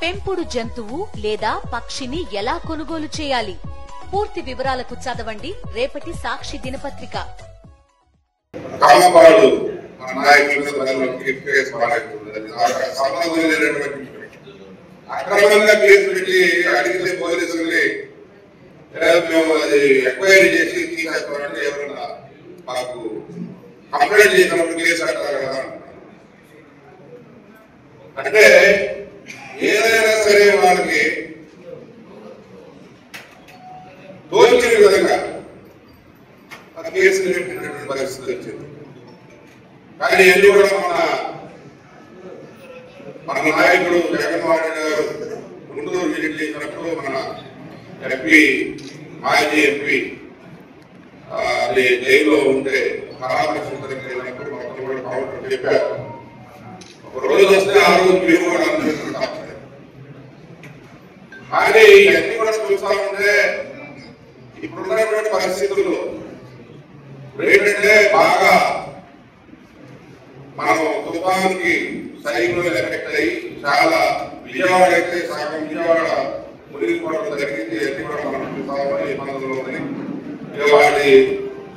పెంపుడు జంతువు లేదా పక్షిని ఎలా కొనుగోలు చేయాలి? పూర్తి వివరాలకు చదవండి రేపటి సాక్షి దినపత్రిక. అక్రమంగా కేసు పెట్టి అడిగితే పోలీసుల్ని మేము అది ఎంక్వైరీ చేసి తీసేస్తామంటే ఎవరన్నా మాకు కంప్లైంట్ చేసినప్పుడు కేసు కట్టాలి కదా. అంటే ఏదైనా సరే వాళ్ళకి తోచిన విధంగా ఆ కేసు పెట్టినటువంటి పరిస్థితి వచ్చింది. కానీ ఎన్ని కూడా మన నాయకుడు జగన్మోహన్ రెడ్డి గారు గుంటూరు విజిట్ చేసినప్పుడు మన ఎంపీ మాజీ ఎంపీ జైల్లో ఉంటే పరామర్శించినప్పుడు మొత్తం కూడా కౌంటర్ చెప్పారు. ఒక రోజు వస్తే ఆ రోజు మీరు కూడా అనుకుంటున్నాం. కానీ ఇవన్నీ కూడా చూస్తా ఉంటే ఇప్పుడున్నటువంటి పరిస్థితుల్లో ఏంటంటే బాగా మనం తుఫాన్కి సైక్లోన్ ఎఫెక్ట్ అయ్యి చాలా విజయవాడ అయితే సగం విజయవాడ మునిగిపోవడం జరిగింది. అన్ని కూడా మనం చూస్తామని ఇబ్బందులు ఉన్నాయి.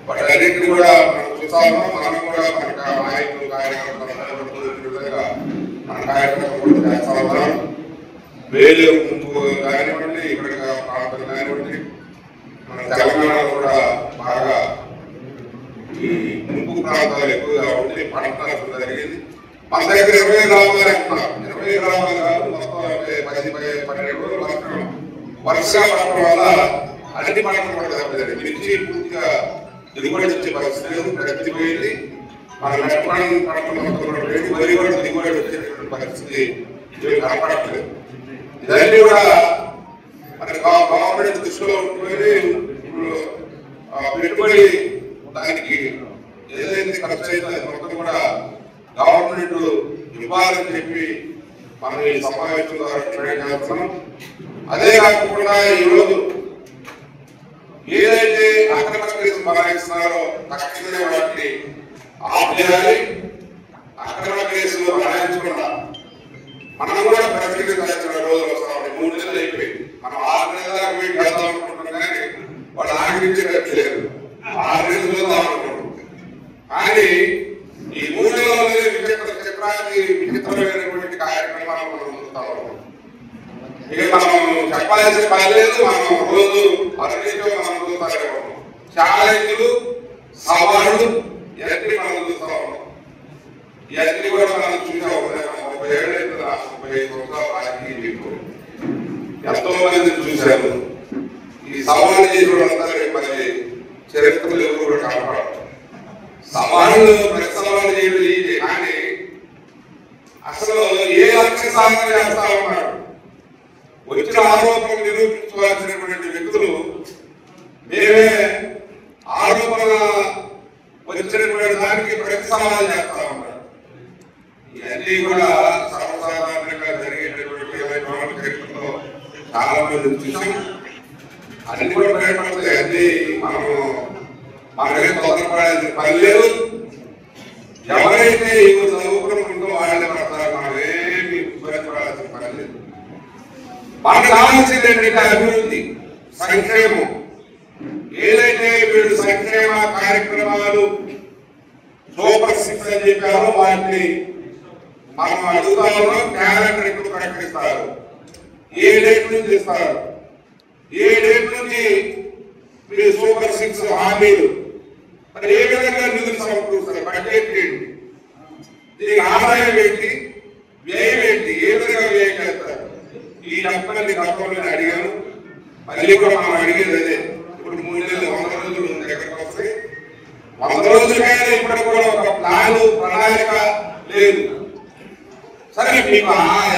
వాటన్నింటినీ కూడా మనం చూస్తాము. మనం కూడా మన నాయకులు కార్యకర్తలుగా మన కార్యక్రమం కూడా చేస్తా ఉన్నాం. వేలు ముంపు కానివ్వండి, ఇక్కడ ప్రాంతం కానివ్వండి, మన తెలంగాణలో కూడా బాగా ఈ ముంపు ప్రాంతాలు ఎక్కువగా ఉండి పంట నష్టం జరిగింది. మన దగ్గర 20 గ్రామాలు అంటున్నారు. 20 గ్రామాలు కాదు, మొత్తం 10-12 రోజులు వర్షం పడటం వల్ల అన్ని పంటలు కూడా దెబ్బతింది. మిర్చి పూర్తిగా దిగుబడి వచ్చే పరిస్థితి లేదు, ప్రతిపోయింది. మన నష్టపడి పంటలు మొత్తం కూడా పోయింది. వరి కూడా దిగుబడి వచ్చేటువంటి పరిస్థితి కనపడట్లేదు. ఇదన్నీ కూడా మరి గవర్నమెంట్ దృష్టిలో ఉంటున్నది. ఇప్పుడు పెట్టుబడి దానికి ఏదైతే ఖర్చు అయితే మొత్తం కూడా గవర్నమెంట్ ఇవ్వాలని చెప్పి మనం ఈ సమావేశం ద్వారా ట్రైన్ చేస్తున్నాం. అదే కాకుండా ఈరోజు ఏదైతే అక్రమ కేసులు బనాయిస్తున్నారో తక్షణమే వాటిని ఆఫ్ చేయాలి. అక్రమ కేసులు బనాయించకుండా మనం కూడా పరిశీలించాల్సిన రోజులు వస్తా ఉన్నాయి. 3 నెలలు అయిపోయింది. మనం 6 నెలల దాకా వెయిట్ చేద్దాం అనుకుంటున్నాం, కానీ వాళ్ళు ఆగిరించేటట్టు లేదు. 6 నెలలు చూద్దాం అనుకుంటున్నాం. కానీ ఈ 3 నెలల్లోనే విచిత్రమైనటువంటి కార్యక్రమాలు మనం చూస్తా ఉన్నాం. ఇక మనం చెప్పాల్సిన పని లేదు. మనం రోజు అన్నింటిలో మనం చూస్తూనే ఉన్నాం. ఛాలెంజ్లు, సవాళ్ళు ఇవన్నీ మనం చూస్తా ఉన్నాం. ఇవన్నీ కూడా మనం చూసా ఉన్నాం. 30 ఏళ్ళు అయితే 35 సంవత్సరాలు రాజకీయ ఎంతో మంది చూశారు. ఈ సవాళ్ళు చేసేవాళ్ళందరూ మరి చరిత్రలు ఎవరు కూడా కనపడరు. సవాళ్ళు ప్రతి సవాళ్ళు చేయలేదు. కానీ అసలు ఏ లక్ష్య సాధన చేస్తా ఉన్నారు? వచ్చిన ఆరోపణలు నిరూపించవలసినటువంటి వ్యక్తులు మేమే ఆరోపణ వచ్చినటువంటి దానికి ప్రతి సవాలు చేస్తా ఉన్నారు. ఇవన్నీ కూడా సర్వసాధారణంగా జరిగేటటువంటి చరిత్రలో చాలా మంది చూసాం. అన్ని కూడా బయటపడతాయి. అన్ని మనమే తొందరపడాల్సిన పని లేదు. ఎవరైతే ఈ చదువుకున్నప్పుడు వాళ్ళే పడతారు. మనం ఏమి ఉపయోగపడాల్సిన పని లేదు. మనకు కావాల్సింది ఏంటంటే అభివృద్ధి, సంక్షేమం. ఏదైతే వీళ్ళు సంక్షేమ కార్యక్రమాలు సూపర్ 6 అని చెప్పారో వాటిని మనం అడుగుతా ఉన్నాం. క్యాలెండర్ ఎప్పుడు ప్రకటిస్తారు, ఏ డేట్ నుంచి ఇస్తారు, ఏ డేట్ నుంచి మీరు సూపర్ 6 హామీలు మరి ఏ విధంగా నిధులు సమకూరుస్తారు, బడ్జెట్ ఏంటి, దీనికి ఆదాయం ఏంటి, వ్యయం ఏంటి, ఏ విధంగా వ్యయం చేస్తారు, ఈ చెప్పని గతంలో అడిగాను. మళ్ళీ కూడా మనం అడిగేది అదే. ఇప్పుడు 3 నెలలు 100 రోజులు దగ్గరకు వస్తాయి. 100 రోజులకైనా ఇప్పటికి కూడా ఒక ప్లాను ప్రణాళిక లేదు. సరే మీకు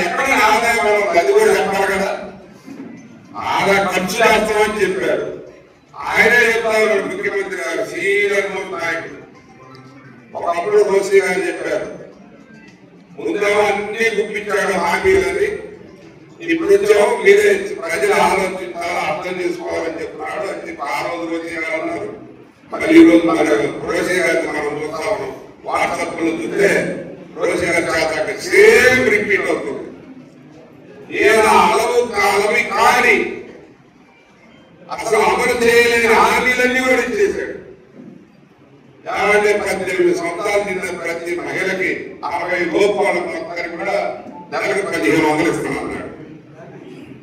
ఎక్కడ ఆదాయం అది కూడా చెప్పాలి కదా. ఆదాయ ఖర్చు చేస్తామని చెప్పారు. ఆయనే చెప్తారు ముఖ్యమంత్రి గారు, సీనియర్ నాయకుడు. ఒకప్పుడు రోసి గారు చెప్పారు, ముందేమో అన్ని గుప్పించాడు హామీలని, ఇప్పుడు వచ్చేమో మీరే ప్రజలు ఆలోచించాలి, అర్థం చేసుకోవాలని చెప్తున్నాడు అని చెప్పి ఆ రోజు రోసి గారు అన్నారు. మరి ఈ రోజు మన రోసి గారిని మనం చూస్తా ఉన్నాం. వాట్సాప్ లో చూస్తే రోసి గారు చాలా సేమ్ రిపీట్ అవుతుంది. ఈయన అలవి కాని అసలు అమలు చేయలేని హామీలన్నీ కూడా ఇచ్చేశాడు. కాబట్టి 18 సంవత్సరాలు నిన్న ప్రతి మహిళకి 60 లోపాల మొత్తానికి కూడా నెలకు 1500 ఇస్తున్నాడు.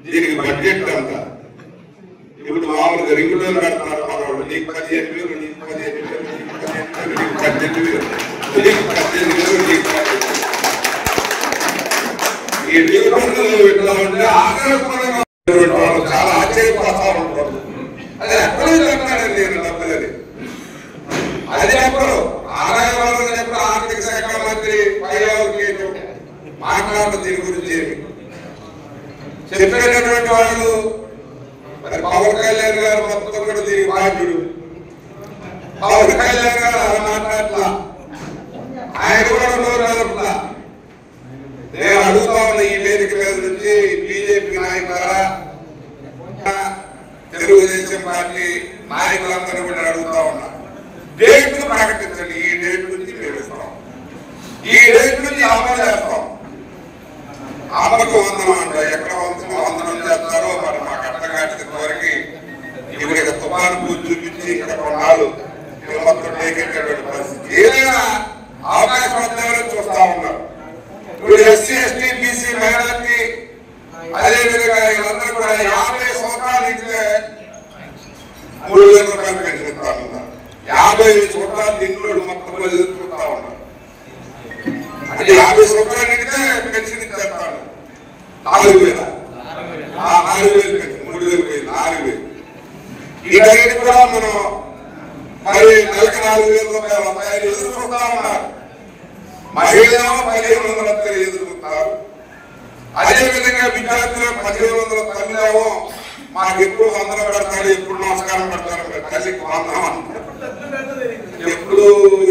దీనికి బడ్జెట్ అంతా ఇప్పుడు మామూలుగా రెగ్యులర్ కడుతున్నారు పదవాళ్ళు. నీకు 15,000, నీకు 15,000, నీకు 15,000, నీకు 18,000, నీకు 18,000, నీకు 18,000. ఈ నిబంధనలు ఎట్లా ఉంటే ఆశ్చర్యపరంగా చాలా ఆశ్చర్యపడతా ఉంటారు. అది ఎక్కడో చెప్తాడండి నేను డబ్బులని. అది చెప్పరు. ఆదాయ వనరులు చెప్పరు. ఆర్థిక శాఖ మంత్రి మాట్లాడడం దీని గురించి చెప్పేటటువంటి వాళ్ళు మరి పవన్ కళ్యాణ్ గారు మొత్తం కూడా దీనికి బాధ్యుడు. పవన్ కళ్యాణ్ గారు అలా మాట్లాడలా, ఆయన కూడా నోరు కదపలా. నేను అడుగుతా ఉన్నా ఈ వేదిక మీద నుంచి బీజేపీ నాయకులారా, తెలుగుదేశం పార్టీ నాయకులందరూ కూడా అడుగుతా ఉన్నా, డేట్లు ప్రకటించండి. ఈ డేట్ నుంచి మేము ఇస్తాం, ఈ డేట్ నుంచి అమలు చేస్తాం. అమ్మకు వందనం అంట, ఎక్కడ వందనం చేస్తారో మరి మాకు అర్థం కాసిన వరకు ఇప్పుడు తుఫాను పూజ చూపించి ఇక్కడ కొన్నాళ్ళు మొత్తం టేకెట్టేటువంటి పరిస్థితి. ఏదైనా అవకాశం వద్దామని చూస్తా ఉన్నారు. ఇప్పుడు ఎస్సీ ఎస్టీ బీసీ మైనార్టీ అదేవిధంగా వీళ్ళందరూ కూడా 50 సంవత్సరాలు నిండితే 3,000 రూపాయలు పెన్షన్ ఇస్తా ఉన్నారు. 55 సంవత్సరాలు నిండు మొత్తం ఎదుర్కొంటా ఉన్నారు. అంటే 50 సంవత్సరాలు నిండితే పెన్షన్ ఇచ్చేస్తాను 4,000, 4,000 పెన్షన్, 3,000, 4,000. ఈ డైరెక్ట్ కూడా మనం మరి నెలకు 4,000 రూపాయలు వస్తాయని ఎదుర్కొంటా ఉన్నారు. మహిళలు 1,500 ఎదుర్కొంటారు. అదేవిధంగా విద్యార్థులు 1,500 తల్లిదేమో మాకు ఎప్పుడు వందనం పెడతారు, ఎప్పుడు నమస్కారం పెడతారు, తల్లికి వందనం అంటారు. ఎప్పుడు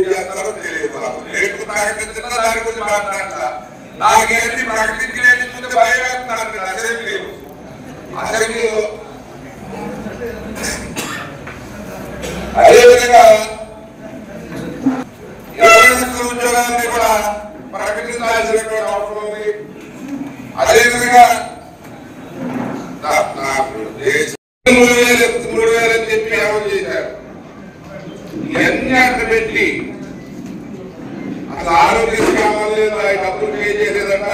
చేస్తారో తెలియదు. రేపు ప్రకటించినా దాని గురించి మాట్లాడతా. నాకేంటి ప్రకటించలేని ముందు భయం వేస్తున్నారు అసెంబ్లీలో. అదేవిధంగా 20 లక్షల ఉద్యోగాన్ని కూడా ప్రకటించాల్సినటువంటి అవసరం ఉంది. అదేవిధంగా 3,000 అని చెప్పి అమలు చేశారు. ఇవన్నీ అక్కడ పెట్టి అసలు ఆరోగ్యశ్రీ అమలు లేదు, డబ్బులు పే చేయలేదట.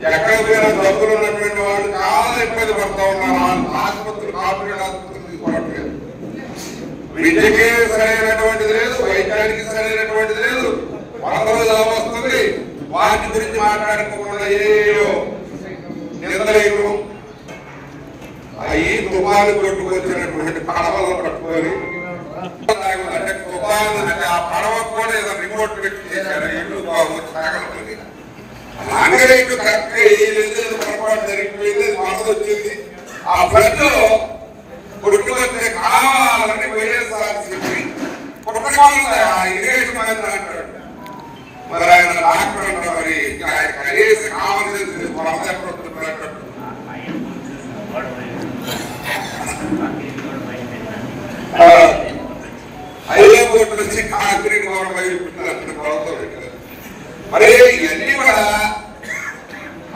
ఎక్కడ పోయినా డబ్బులు ఉన్నటువంటి వాళ్ళు చాలా ఇబ్బంది పడతా ఉన్నారు. ఆసుపత్రులు, కార్పొరేట్ ఆసుపత్రులు తీసుకోవట్లేదు. విద్యకి సరైనటువంటిది లేదు, వైద్యానికి సరైనటువంటిది లేదు. 100 రోజులు వస్తుంది. వాటి గురించి మాట్లాడుకోకుండా ఏయో నిందలేయడం, అవి తుఫాను కొట్టుకొచ్చినటువంటి పడవలను పట్టుకొని అంటే తుఫాను ఆ పడవకు కూడా ఏదో రిమోట్ పెట్టి చేశారు. ఇల్లు తగలుతుంది. అంగరేటు కరెక్ట్ వేయలేదు, పొరపాటు జరిగిపోయింది, వరద వచ్చింది. ఆ ఫ్లడ్ లో కొట్టుకొచ్చే కావాలని వైఎస్ఆర్సీపీ ఇరిగేషన్ మంత్రి అంటాడు. మరి ఆయన డాక్టర్ అంటారు. మరి ఆయన కనీసం కావాల్సింది వరద ఎప్పుడు హైవే బోర్డు నుంచి కాంక్రీట్ గౌరవ కొరత పెట్టారు. మరి ఇవన్నీ కూడా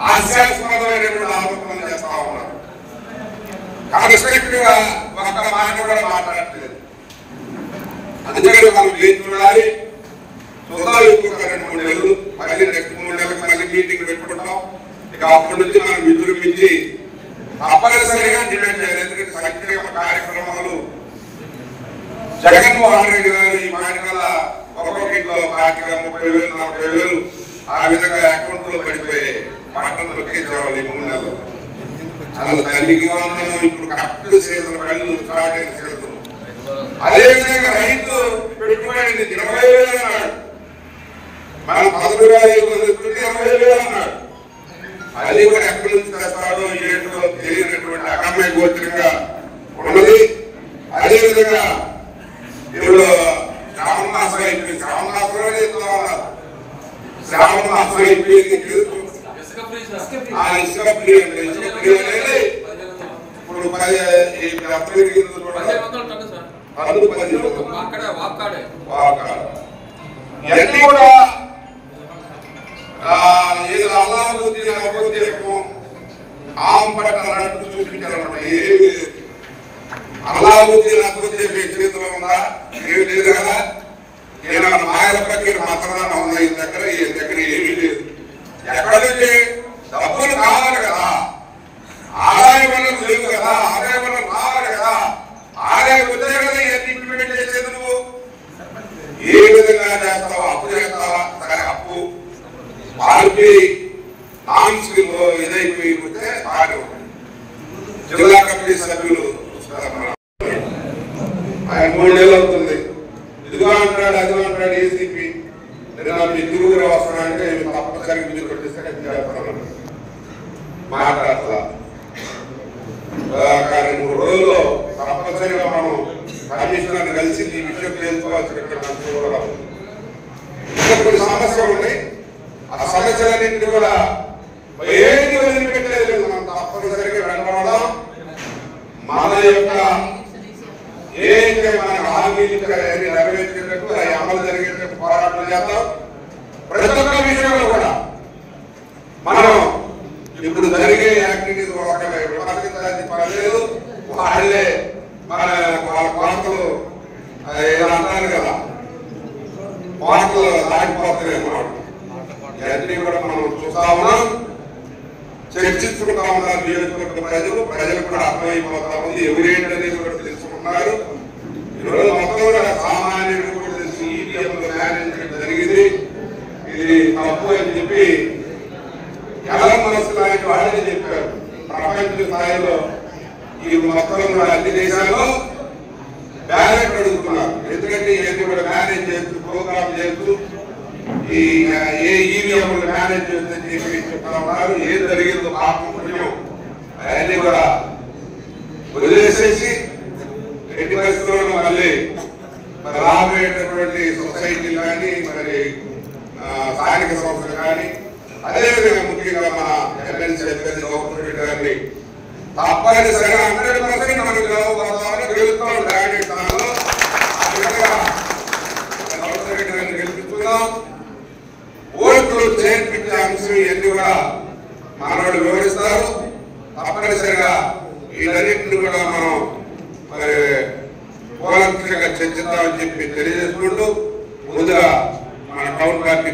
హాస్యాస్పదమైనటువంటి ఆరోపణలు చేస్తా ఉన్నారు. కన్స్ట్రక్టివ్ గా ఒక్క మాట కూడా మాట్లాడలేదు. అందుకని మనం ఏం చూడాలి, చూద్దాం. ఇంకొక 2-3 నెలలు మళ్ళీ నెక్స్ట్ 3 నెలలకు మళ్ళీ మీటింగ్ పెట్టుకుంటాం. ఇక అప్పటి నుంచి మనం విజృంభించి తప్పనిసరిగా డిమాండ్ చేయాలి. ఎందుకంటే సంక్షేమ కార్యక్రమాలు జగన్మోహన్ రెడ్డి గారు ఈ మాటల ఒక్కొక్కటిలో 30,000, 40,000 ఆ విధంగా అకౌంట్ లో పడిపోయి పంటలు లొక్కేసేవాళ్ళు ఈ 3 నెలలు. అసలు తల్లికి వందనం ఇప్పుడు కరెక్ట్ సీజన్, కళ్ళు స్టార్ట్ అయిన సీజన్. అదేవిధంగా రైతు పెట్టుబడి 20,000 అన్నాడు. మనం 10,000 20,000 అన్నాడు. అది కూడా ఎక్కడి నుంచి తెస్తాడో ఏంటో తెలియనటువంటి అగమ్య గోచరంగా ఉన్నది. అదేవిధంగా ఇప్పుడు శ్రావణ మాసం అయిపోయింది. శ్రావణ మాసంలోనే ఇస్తున్నారు. శ్రావణ మాసం అయిపోయింది. ఇసుక ఫ్రీ అంటే ఇసుక ఫ్రీ అనేది ఇప్పుడు 10 ఇవన్నీ కూడా ఏదో అల్లాహుద్దీన్ పాము పట్టాలంటూ చూపించారన్నమాట. ఏమి లేదు. అల్లావుద్దీన్ అద్భుతం మీ చేతిలో ఉందా? ఏమి లేదు కదా. నేను మాయల ప్రక్రియ మాత్రమే ఉందా? ఈ దగ్గర ఏమీ లేదు. ఎక్కడ నుంచి డబ్బులు కావాలి కదా, ఆదాయ వనరులు లేవు కదా, ఆదాయ వనరులు రావాలి కదా, ఆదాయం వచ్చే కదా ఇవన్నీ ఇంప్లిమెంట్ చేసేది. నువ్వు ఏ విధంగా చేస్తావా? అప్పు చేస్తావా? సరే అప్పు వాళ్ళకి నామ్స్ ఇదైపోయిపోతే బాగా జిల్లా కమిటీ సభ్యులు ఆయన 3 నెలలు అవుతుంది. ఇదిగో అంటాడు, అదిగో అంటాడు ఏసీపీ. మీ తిరుగురు వస్తున్నాడంటే తప్పనిసరిగా మీరు కొట్టేస్తాను మాట్లాడతా. 2-3 రోజుల్లో తప్పనిసరిగా మనం కమిషనర్ కలిసి ఈ విషయం తెలుసుకోవాల్సిన కొన్ని సమస్యలు ఉన్నాయి. ఆ సమస్యలన్నింటినీ కూడా ఏది వదిలిపెట్టలేదు. మనం తప్పనిసరిగా వెంటబడడం, మన యొక్క ఏదైతే మనకు హామీలు నెరవేర్చేటట్టు అవి అమలు జరిగేటట్టు పోరాటం చేద్దాం. ప్రతి ఒక్క విషయంలో కూడా మనం ఇప్పుడు జరిగే యాక్టివిటీస్ ఒకటే విమర్శించాల్సిన పని లేదు. వాళ్ళే వాళ్ళ కోటలు అంటారు కదా, కోటలు దాటిపోతున్నాయి. ఇవన్నీ కూడా మనం చూస్తా ఉన్నాం, చర్చించుకుంటా ఉన్నారు. నియోజకవర్గ ప్రజలు కూడా అర్థమైపోతా ఉంది. ఎవరేంటనేది కూడా తెలుసుకున్నారు. ఈరోజు మొత్తం కూడా సామాన్యుడు కూడా తెలుసు ఈవీఎం మేనేజ్మెంట్ జరిగింది, ఇది తప్పు అని చెప్పి ఎలా మనసు లాంటి వాళ్ళని చెప్పారు. ప్రపంచ స్థాయిలో ఈ మొత్తం కూడా అన్ని దేశాల్లో బ్యాలెట్ అడుగుతున్నారు. ఎందుకంటే ఇవన్నీ కూడా మేనేజ్ చేస్తూ ప్రోగ్రామ్ చేస్తూ ఈ ఏ ఈవీఎం మేనేజ్ చేస్తుందని చెప్పి చెప్తా ఉన్నారు. ఏం జరిగిందో పాపం పుణ్యం అవన్నీ కూడా వదిలేసేసి ఎట్టి పరిస్థితుల్లో మళ్ళీ మరి రాబోయేటటువంటి సొసైటీలు కానీ మరి స్థానిక సంస్థలు కానీ అదేవిధంగా ముఖ్యంగా మన ఎమ్మెల్సీ అభ్యర్థి గౌరవ గారిని తప్పనిసరిగా 100% మనకు గెలుస్తాం. గ్రాడ్యుయేట్ స్థానంలో గెలిపిస్తున్నాం. ఓట్లు చేర్పించే అంశం ఇవన్నీ కూడా మనవాళ్ళు వివరిస్తారు. తప్పనిసరిగా వీటన్నింటిని కూడా మనం మరి కూలంకషంగా చర్చిద్దామని చెప్పి తెలియజేసుకుంటూ ముందుగా మన టౌన్ పార్టీ